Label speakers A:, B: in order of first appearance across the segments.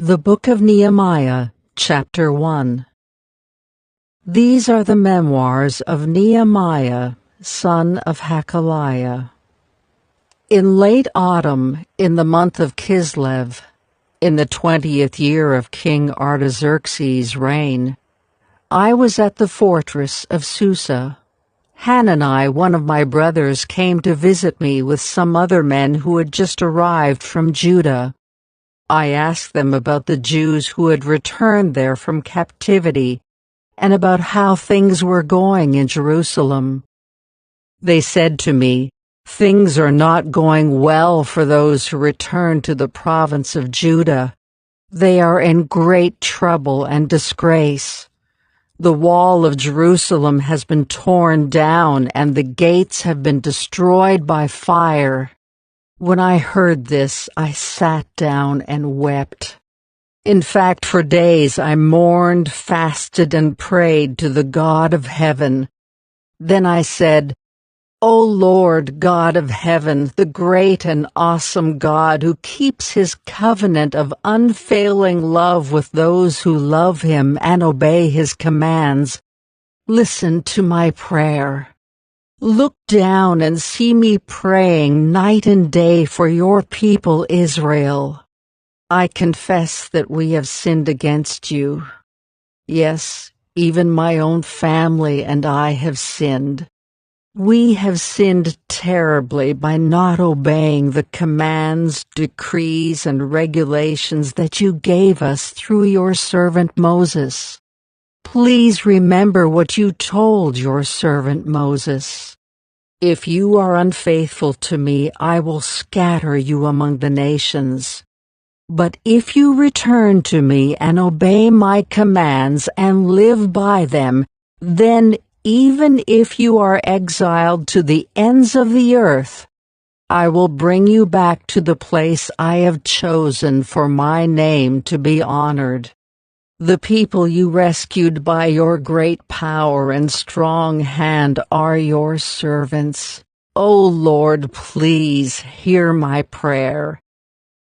A: The Book of Nehemiah, Chapter 1. These are the memoirs of Nehemiah, son of Hakaliah. In late autumn, in the month of Kislev, in the 20th year of King Artaxerxes' reign, I was at the fortress of Susa. Hanani, one of my brothers, came to visit me with some other men who had just arrived from Judah. I asked them about the Jews who had returned there from captivity and about how things were going in Jerusalem. They said to me, "Things are not going well for those who return to the province of Judah. They are in great trouble and disgrace. The wall of Jerusalem has been torn down and the gates have been destroyed by fire." When I heard this, I sat down and wept. In fact, for days I mourned, fasted, and prayed to the God of heaven. Then I said, "O Lord, God of heaven, the great and awesome God who keeps his covenant of unfailing love with those who love him and obey his commands, listen to my prayer. Look down and see me praying night and day for your people Israel. I confess that we have sinned against you. Yes, even my own family and I have sinned. We have sinned terribly by not obeying the commands, decrees, and regulations that you gave us through your servant Moses. Please remember what you told your servant Moses. If you are unfaithful to me, I will scatter you among the nations. But if you return to me and obey my commands and live by them, then even if you are exiled to the ends of the earth, I will bring you back to the place I have chosen for my name to be honored. The people you rescued by your great power and strong hand are your servants. O Lord, please hear my prayer.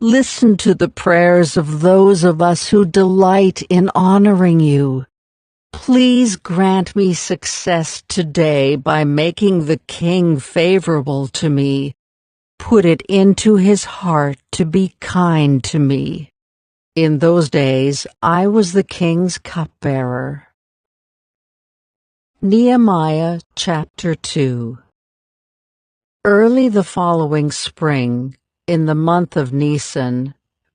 A: Listen to the prayers of those of us who delight in honoring you. Please grant me success today by making the king favorable to me. Put it into his heart to be kind to me." In those days, I was the king's cupbearer. Nehemiah chapter 2. Early the following spring, in the month of Nisan,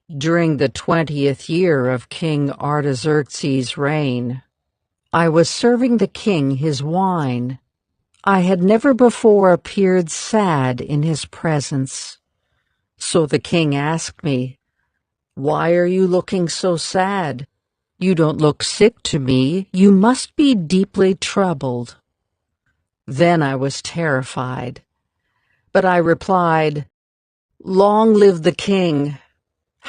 A: during the 20th year of King Artaxerxes' reign, I was serving the king his wine. I had never before appeared sad in his presence. So the king asked me, "Why are you looking so sad? You don't look sick to me. You must be deeply troubled." Then I was terrified. But I replied, "Long live the king!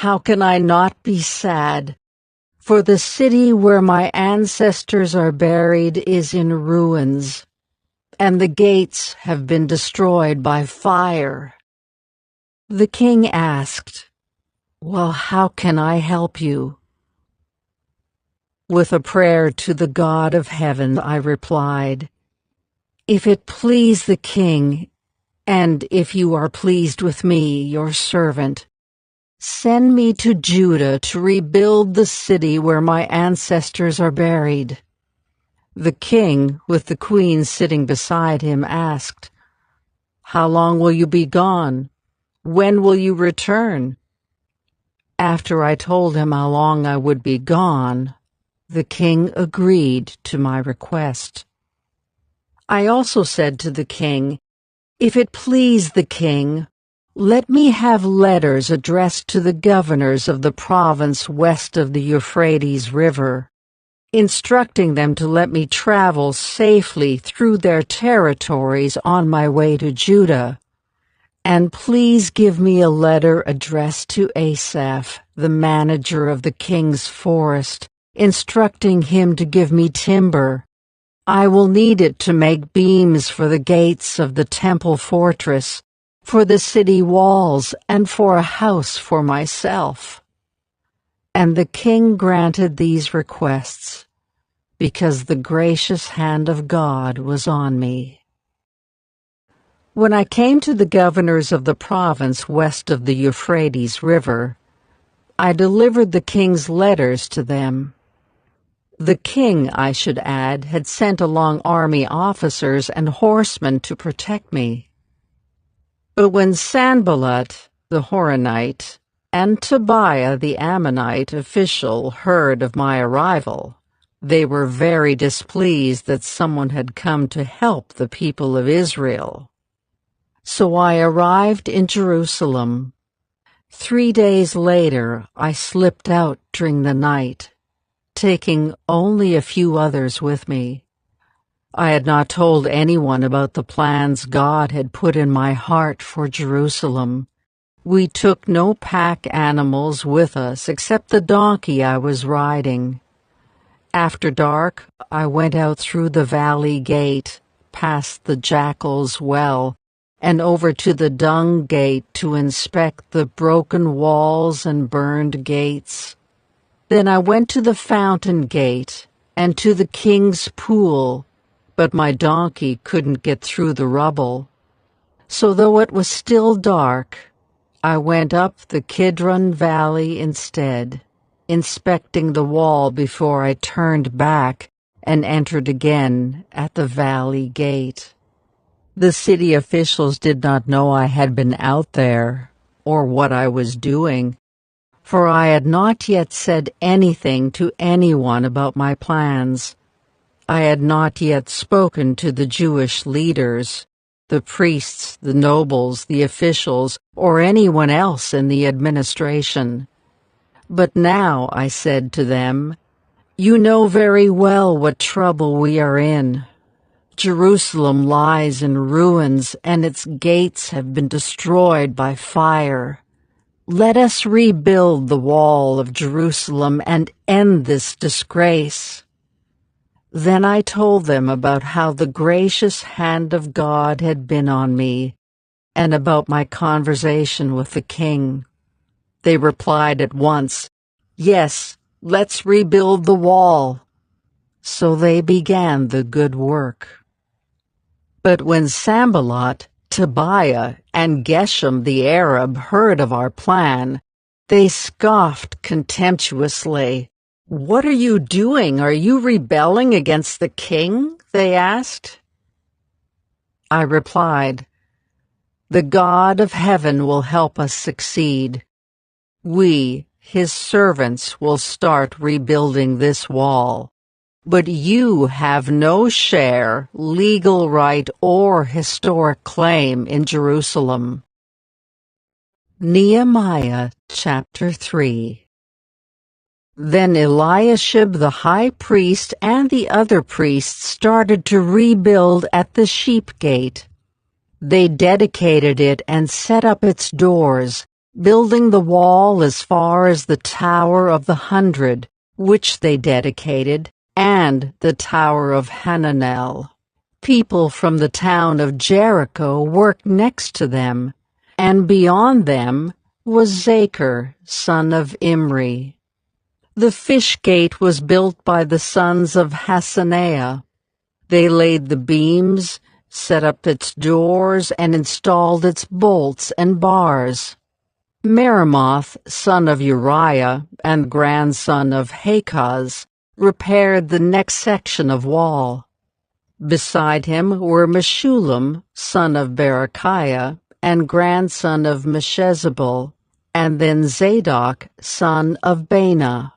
A: How can I not be sad? For the city where my ancestors are buried is in ruins, and the gates have been destroyed by fire." The king asked, "Well, how can I help you?" With a prayer to the God of heaven, I replied, "If it please the king, and if you are pleased with me, your servant, send me to Judah to rebuild the city where my ancestors are buried." The king, with the queen sitting beside him, asked, "How long will you be gone? When will you return?" After I told him how long I would be gone, the king agreed to my request. I also said to the king, "If it please the king, let me have letters addressed to the governors of the province west of the Euphrates River, instructing them to let me travel safely through their territories on my way to Judah. And please give me a letter addressed to Asaph, the manager of the king's forest, instructing him to give me timber. I will need it to make beams for the gates of the temple fortress, for the city walls, and for a house for myself." And the king granted these requests, because the gracious hand of God was on me. When I came to the governors of the province west of the Euphrates River, I delivered the king's letters to them. The king, I should add, had sent along army officers and horsemen to protect me. But when Sanballat, the Horonite, and Tobiah, the Ammonite official, heard of my arrival, they were very displeased that someone had come to help the people of Israel. So I arrived in Jerusalem. 3 days later, I slipped out during the night, taking only a few others with me. I had not told anyone about the plans God had put in my heart for Jerusalem. We took no pack animals with us except the donkey I was riding. After dark, I went out through the valley gate, past the jackal's well, and over to the dung gate to inspect the broken walls and burned gates. Then I went to the fountain gate and to the king's pool, but my donkey couldn't get through the rubble. So though it was still dark, I went up the Kidron Valley instead, inspecting the wall before I turned back and entered again at the valley gate. The city officials did not know I had been out there or what I was doing, for I had not yet said anything to anyone about my plans. I had not yet spoken to the Jewish leaders, the priests, the nobles, the officials, or anyone else in the administration. But now I said to them, "You know very well what trouble we are in. Jerusalem lies in ruins, and its gates have been destroyed by fire. Let us rebuild the wall of Jerusalem and end this disgrace." Then I told them about how the gracious hand of God had been on me, and about my conversation with the king. They replied at once, "Yes, let's rebuild the wall." So they began the good work. But when Sanballat, Tobiah, and Geshem the Arab heard of our plan, they scoffed contemptuously. "What are you doing? Are you rebelling against the king?" they asked. I replied, "The God of heaven will help us succeed. We, his servants, will start rebuilding this wall. But you have no share, legal right, or historic claim in Jerusalem." Nehemiah chapter 3. Then Eliashib the high priest and the other priests started to rebuild at the sheep gate. They dedicated it and set up its doors, building the wall as far as the Tower of the 100, which they dedicated, and the Tower of Hananel. People from the town of Jericho worked next to them, and beyond them was Zachar, son of Imri. The fish gate was built by the sons of Hassenaah. They laid the beams, set up its doors, and installed its bolts and bars. Meremoth, son of Uriah and grandson of Hakaz, repaired the next section of wall. Beside him were Meshullam, son of Berechiah and grandson of Meshezabel, and then Zadok, son of Bana.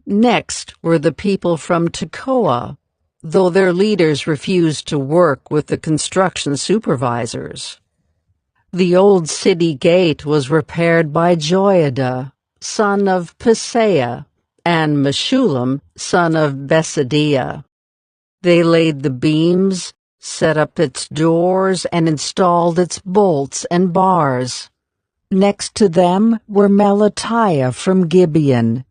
A: Next were the people from Tekoa, though their leaders refused to work with the construction supervisors. The old city gate was repaired by Joiada, son of Paseah, and Meshullam, son of Besadiah. They laid the beams, set up its doors, and installed its bolts and bars. Next to them were Melatiah from Gibeon,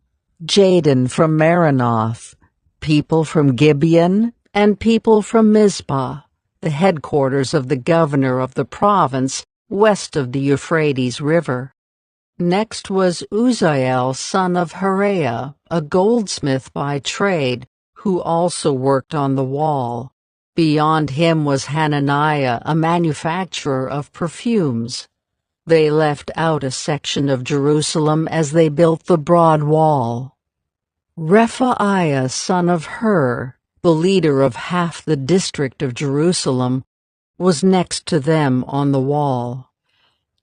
A: Jadon from Maronoth, people from Gibeon, and people from Mizpah, the headquarters of the governor of the province west of the Euphrates River. Next was Uzziel son of Hariah, a goldsmith by trade, who also worked on the wall. Beyond him was Hananiah, a manufacturer of perfumes. They left out a section of Jerusalem as they built the broad wall. Rephaiah son of Hur, the leader of half the district of Jerusalem, was next to them on the wall.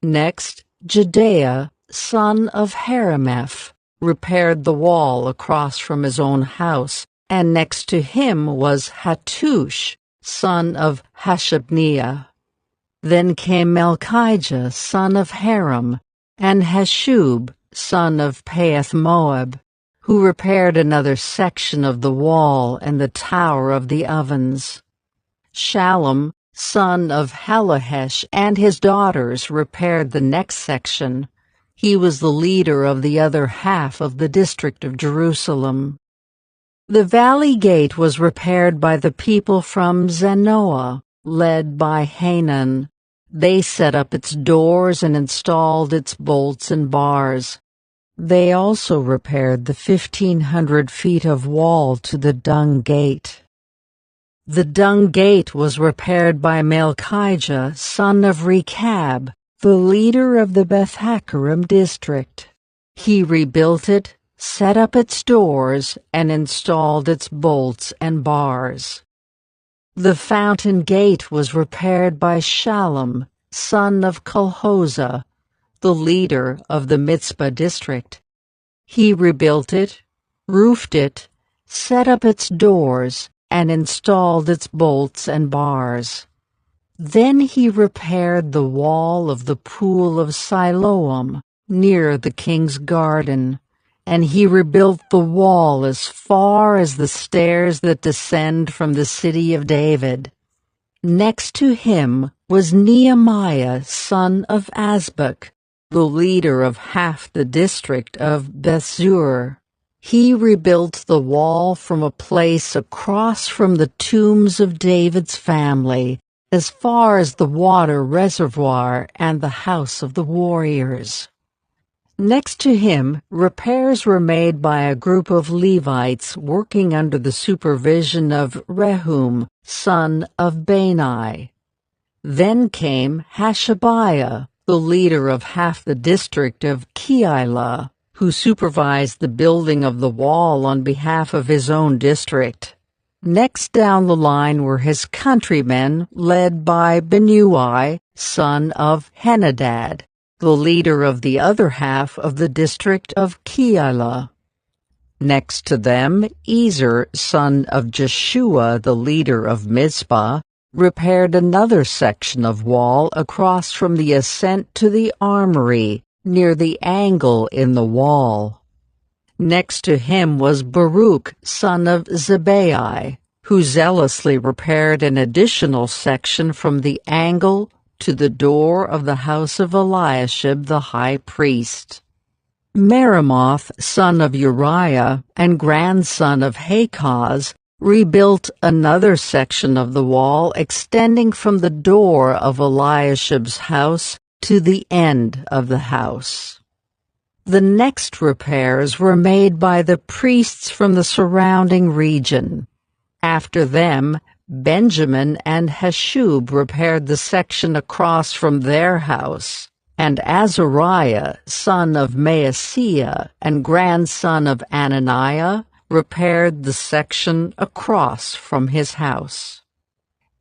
A: Next, Jedaiah son of Harameph repaired the wall across from his own house, and next to him was Hattush son of Hashabniah. Then came Malchijah son of Haram, and Hashub son of Pahath-moab, who repaired another section of the wall and the tower of the ovens. Shallum son of Halahesh and his daughters repaired the next section. He was the leader of the other half of the district of Jerusalem. The valley gate was repaired by the people from Zanoah, led by Hanan. They set up its doors and installed its bolts and bars. They also repaired the 1,500 feet of wall to the Dung Gate. The Dung Gate was repaired by Malchijah son of Rechab, the leader of the Beth-Hakkerem district. He rebuilt it, set up its doors, and installed its bolts and bars. The Fountain Gate was repaired by Shallum, son of Colhozah, the leader of the Mitzpah district. He rebuilt it, roofed it, set up its doors, and installed its bolts and bars. Then he repaired the wall of the pool of Siloam, near the king's garden, and he rebuilt the wall as far as the stairs that descend from the city of David. Next to him was Nehemiah son of Azbuk, the leader of half the district of Bethzur. He rebuilt the wall from a place across from the tombs of David's family, as far as the water reservoir and the house of the warriors. Next to him, repairs were made by a group of Levites working under the supervision of Rehum, son of Bani. Then came Hashabiah, the leader of half the district of Keilah, who supervised the building of the wall on behalf of his own district. Next down the line were his countrymen, led by Binnui, son of Henadad, the leader of the other half of the district of Keilah. Next to them, Ezer, son of Jeshua, the leader of Mizpah, repaired another section of wall across from the ascent to the armory, near the angle in the wall. Next to him was Baruch, son of Zabbai, who zealously repaired an additional section from the angle to the door of the house of Eliashib the high priest. Meremoth, son of Uriah and grandson of Hakaz, rebuilt another section of the wall extending from the door of Eliashib's house to the end of the house. The next repairs were made by the priests from the surrounding region. After them, Benjamin and Hashub repaired the section across from their house, and Azariah, son of Maaseiah and grandson of Ananiah, repaired the section across from his house.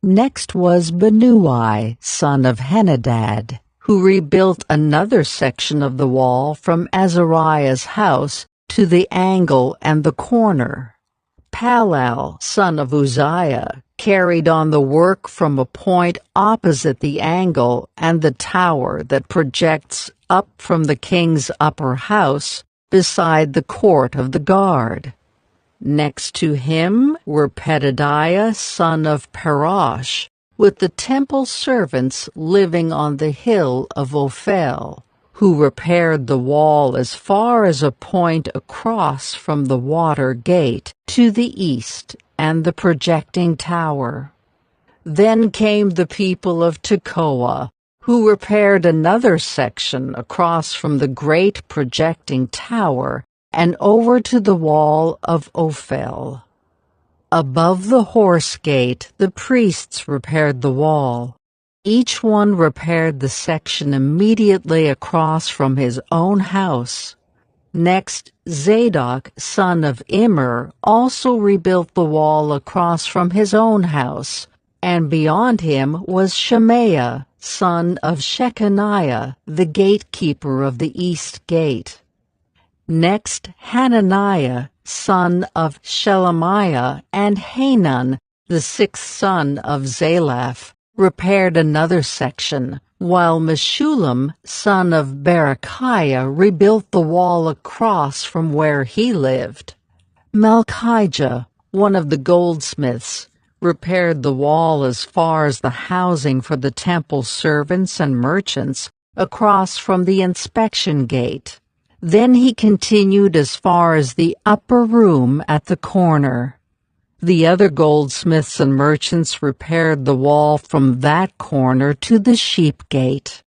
A: Next was Binnui, son of Henadad, who rebuilt another section of the wall from Azariah's house to the angle and the corner. Palal, son of Uzziah, carried on the work from a point opposite the angle and the tower that projects up from the king's upper house beside the court of the guard. Next to him were Pedadiah, son of Parosh, with the temple servants living on the hill of Ophel, who repaired the wall as far as a point across from the water gate to the east and the projecting tower. Then came the people of Tekoa, who repaired another section across from the great projecting tower and over to the wall of Ophel. Above the horse gate, the priests repaired the wall. Each one repaired the section immediately across from his own house. Next, Zadok, son of Immer, also rebuilt the wall across from his own house, and beyond him was Shemaiah, son of Shechaniah, the gatekeeper of the east gate. Next, Hananiah, son of Shelemiah, and Hanan, the sixth son of Zalaph, repaired another section, while Meshullam, son of Berechiah, rebuilt the wall across from where he lived. Malchijah, one of the goldsmiths, repaired the wall as far as the housing for the temple servants and merchants across from the inspection gate. Then he continued as far as the upper room at the corner. The other goldsmiths and merchants repaired the wall from that corner to the sheep gate.